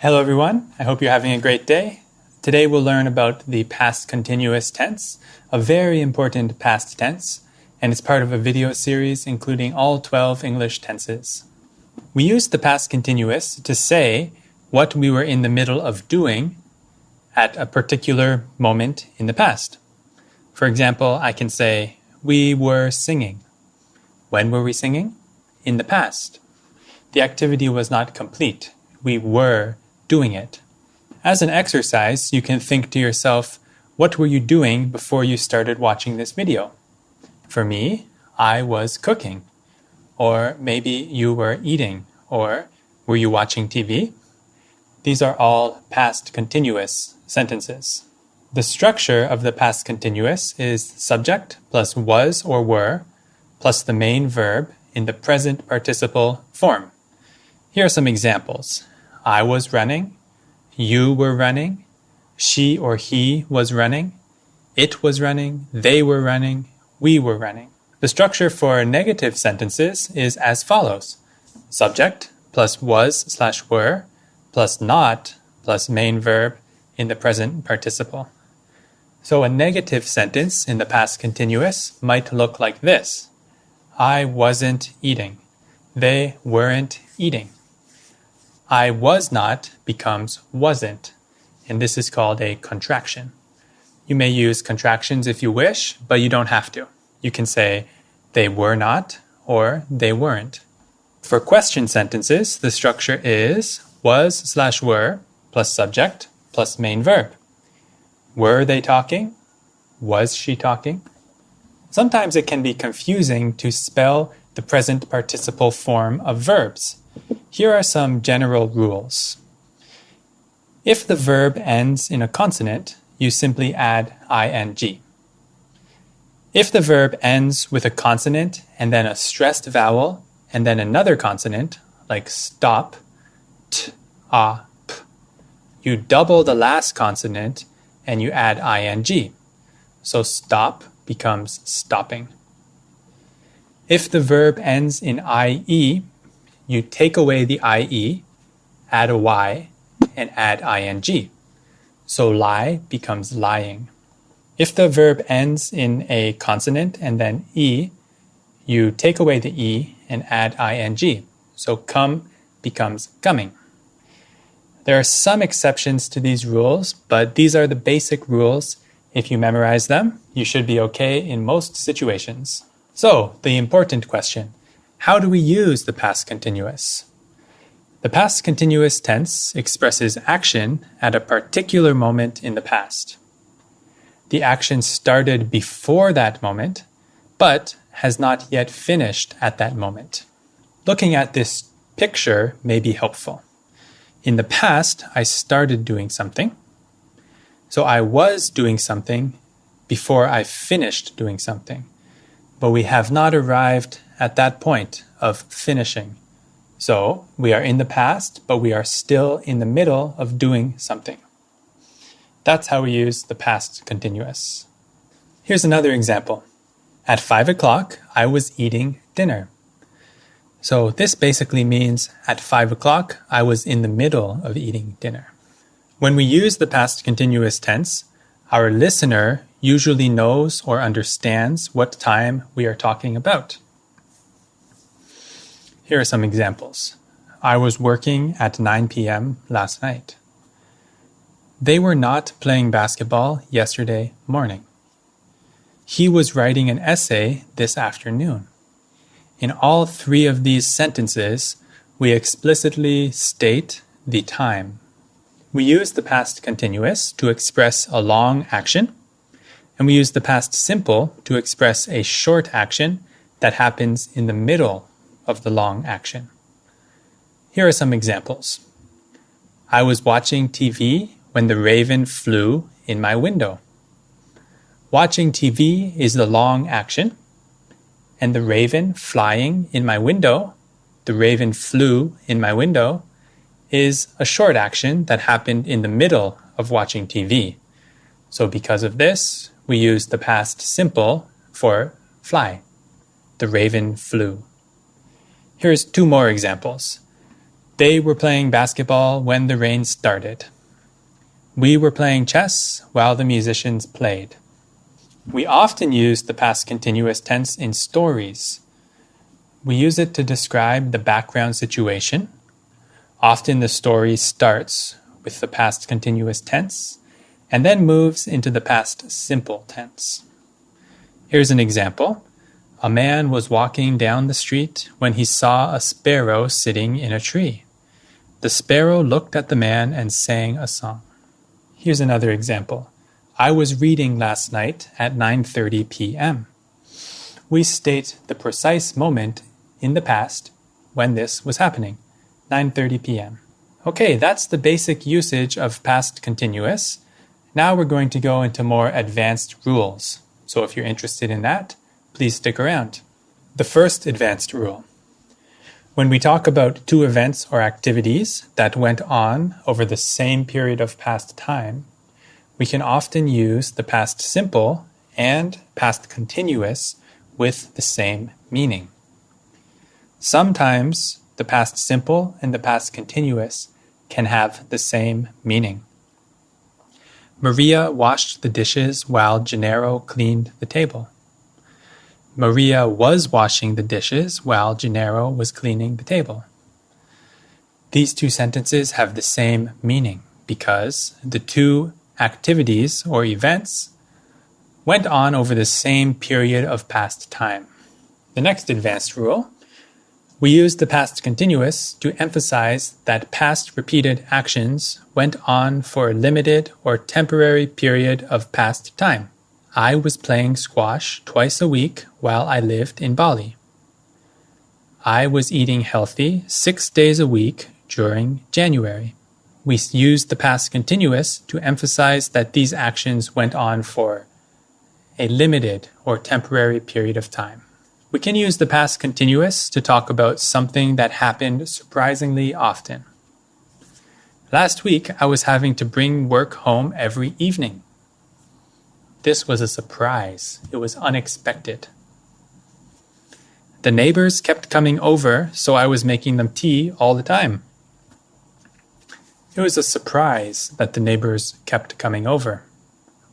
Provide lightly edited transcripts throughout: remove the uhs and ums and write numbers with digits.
Hello everyone, I hope you're having a great day. Today we'll learn about the past continuous tense, a very important past tense, and it's part of a video series including all 12 English tenses. We use the past continuous to say what we were in the middle of doing at a particular moment in the past. For example, I can say, we were singing. When were we singing? In the past. The activity was not complete. We were doing it. As an exercise, you can think to yourself, what were you doing before you started watching this video? For me, I was cooking. Or maybe you were eating. Or were you watching TV? These are all past continuous sentences. The structure of the past continuous is subject plus was or were plus the main verb in the present participle form. Here are some examples. I was running, you were running, she or he was running, it was running, they were running, we were running. The structure for negative sentences is as follows. Subject plus was/were plus not plus main verb in the present participle. So a negative sentence in the past continuous might look like this. I wasn't eating. They weren't eating. I was not becomes wasn't, and this is called a contraction. You may use contractions if you wish, but you don't have to. You can say they were not or they weren't. For question sentences, the structure is was/were plus subject plus main verb. Were they talking? Was she talking? Sometimes it can be confusing to spell the present participle form of verbs. Here are some general rules. If the verb ends in a consonant, you simply add ing. If the verb ends with a consonant and then a stressed vowel and then another consonant, like stop, t, a, p, you double the last consonant and you add ing. So stop becomes stopping. If the verb ends in ie, you take away the ie, add a y, and add ing. So lie becomes lying. If the verb ends in a consonant and then e, you take away the e and add ing. So come becomes coming. There are some exceptions to these rules, but these are the basic rules. If you memorize them, you should be okay in most situations. So, the important question. How do we use the past continuous? The past continuous tense expresses action at a particular moment in the past. The action started before that moment, but has not yet finished at that moment. Looking at this picture may be helpful. In the past, I started doing something. So I was doing something before I finished doing something. But we have not arrived at that point of finishing. So we are in the past, but we are still in the middle of doing something. That's how we use the past continuous. Here's another example. At 5 o'clock, I was eating dinner. So this basically means at 5 o'clock, I was in the middle of eating dinner. When we use the past continuous tense, our listener usually knows or understands what time we are talking about. Here are some examples. I was working at 9 p.m. last night. They were not playing basketball yesterday morning. He was writing an essay this afternoon. In all three of these sentences, we explicitly state the time. We use the past continuous to express a long action, and we use the past simple to express a short action that happens in the middle of the long action. Here are some examples. I was watching TV when the raven flew in my window. Watching TV is the long action, and the raven flying in my window, the raven flew in my window, is a short action that happened in the middle of watching TV. So because of this, we use the past simple for fly. The raven flew. Here's two more examples. They were playing basketball when the rain started. We were playing chess while the musicians played. We often use the past continuous tense in stories. We use it to describe the background situation. Often the story starts with the past continuous tense and then moves into the past simple tense. Here's an example. A man was walking down the street when he saw a sparrow sitting in a tree. The sparrow looked at the man and sang a song. Here's another example. I was reading last night at 9:30 p.m. We state the precise moment in the past when this was happening, 9:30 p.m. Okay, that's the basic usage of past continuous. Now we're going to go into more advanced rules. So if you're interested in that, please stick around. The first advanced rule. When we talk about two events or activities that went on over the same period of past time, we can often use the past simple and past continuous with the same meaning. Sometimes the past simple and the past continuous can have the same meaning. Maria washed the dishes while Gennaro cleaned the table. Maria was washing the dishes while Gennaro was cleaning the table. These two sentences have the same meaning because the two activities or events went on over the same period of past time. The next advanced rule, we use the past continuous to emphasize that past repeated actions went on for a limited or temporary period of past time. I was playing squash twice a week while I lived in Bali. I was eating healthy 6 days a week during January. We use the past continuous to emphasize that these actions went on for a limited or temporary period of time. We can use the past continuous to talk about something that happened surprisingly often. Last week, I was having to bring work home every evening. This was a surprise. It was unexpected. The neighbors kept coming over, so I was making them tea all the time. It was a surprise that the neighbors kept coming over.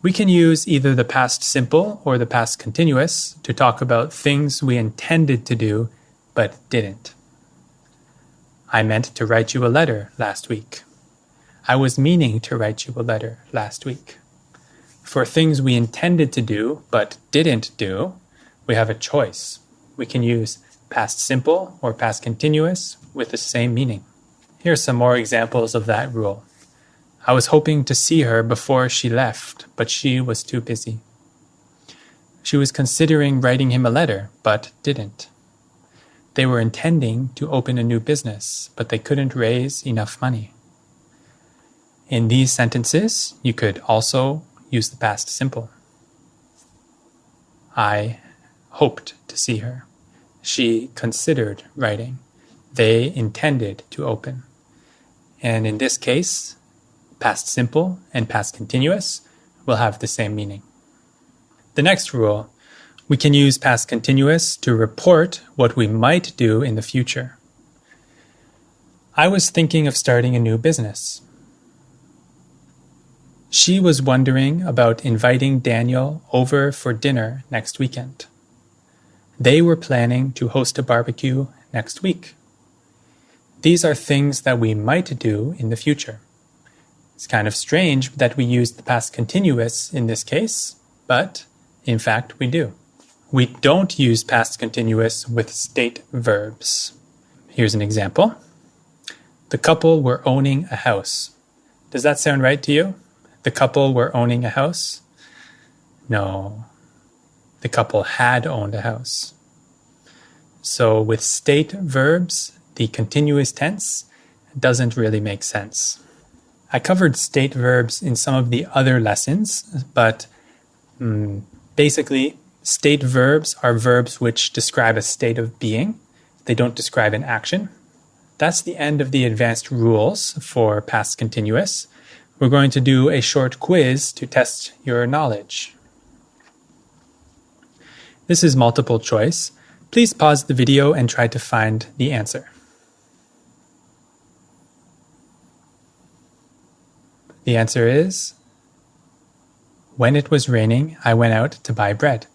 We can use either the past simple or the past continuous to talk about things we intended to do but didn't. I meant to write you a letter last week. I was meaning to write you a letter last week. For things we intended to do but didn't do, we have a choice. We can use past simple or past continuous with the same meaning. Here are some more examples of that rule. I was hoping to see her before she left, but she was too busy. She was considering writing him a letter, but didn't. They were intending to open a new business, but they couldn't raise enough money. In these sentences, you could also use the past simple. I hoped to see her. She considered writing. They intended to open. And in this case, past simple and past continuous will have the same meaning. The next rule, we can use past continuous to report what we might do in the future. I was thinking of starting a new business. She was wondering about inviting Daniel over for dinner next weekend. They were planning to host a barbecue next week. These are things that we might do in the future. It's kind of strange that we use the past continuous in this case, but in fact we do. We don't use past continuous with state verbs. Here's an example. The couple were owning a house. Does that sound right to you? The couple were owning a house? No. The couple had owned a house. So with state verbs, the continuous tense doesn't really make sense. I covered state verbs in some of the other lessons, but basically, state verbs are verbs which describe a state of being. They don't describe an action. That's the end of the advanced rules for past continuous. We're going to do a short quiz to test your knowledge. This is multiple choice. Please pause the video and try to find the answer. The answer is, when it was raining, I went out to buy bread.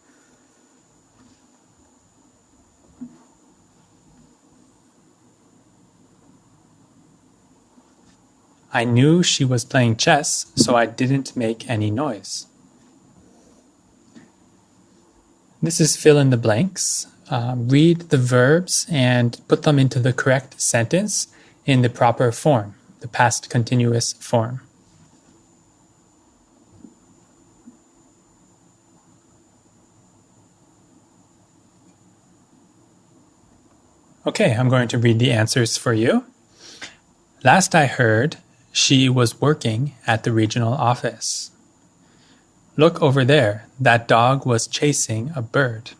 I knew she was playing chess, so I didn't make any noise. This is fill in the blanks. Read the verbs and put them into the correct sentence in the proper form, the past continuous form. Okay, I'm going to read the answers for you. Last I heard, she was working at the regional office. Look over there, that dog was chasing a bird.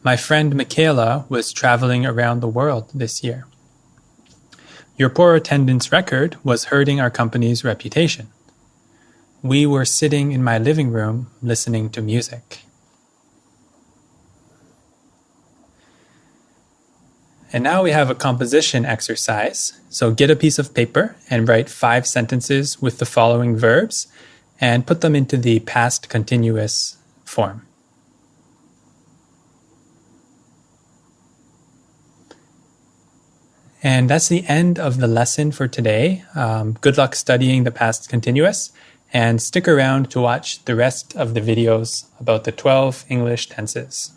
My friend Michaela was traveling around the world this year. Your poor attendance record was hurting our company's reputation. We were sitting in my living room listening to music. And now we have a composition exercise. So get a piece of paper and write 5 sentences with the following verbs and put them into the past continuous form. And that's the end of the lesson for today. Good luck studying the past continuous, and stick around to watch the rest of the videos about the 12 English tenses.